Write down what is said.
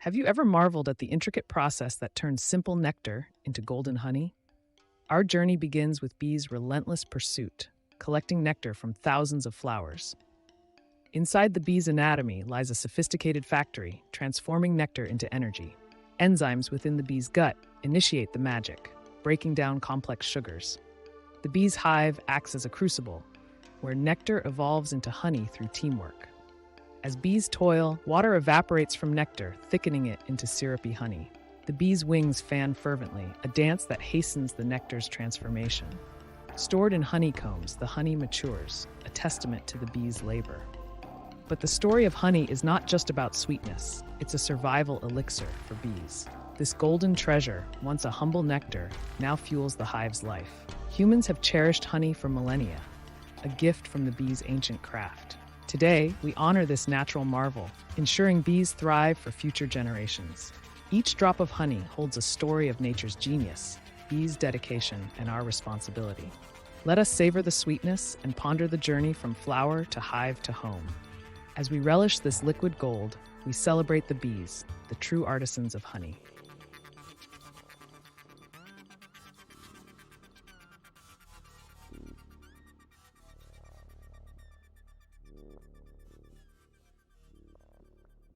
Have you ever marveled at the intricate process that turns simple nectar into golden honey? Our journey begins with bees' relentless pursuit, collecting nectar from thousands of flowers. Inside the bee's anatomy lies a sophisticated factory, transforming nectar into energy. Enzymes within the bee's gut initiate the magic, breaking down complex sugars. The bee's hive acts as a crucible, where nectar evolves into honey through teamwork. As bees toil, water evaporates from nectar, thickening it into syrupy honey. The bee's wings fan fervently, a dance that hastens the nectar's transformation. Stored in honeycombs, the honey matures, a testament to the bee's labor. But the story of honey is not just about sweetness, it's a survival elixir for bees. This golden treasure, once a humble nectar, now fuels the hive's life. Humans have cherished honey for millennia, a gift from the bee's ancient craft. Today, we honor this natural marvel, ensuring bees thrive for future generations. Each drop of honey holds a story of nature's genius, bees' dedication, and our responsibility. Let us savor the sweetness and ponder the journey from flower to hive to home. As we relish this liquid gold, we celebrate the bees, the true artisans of honey.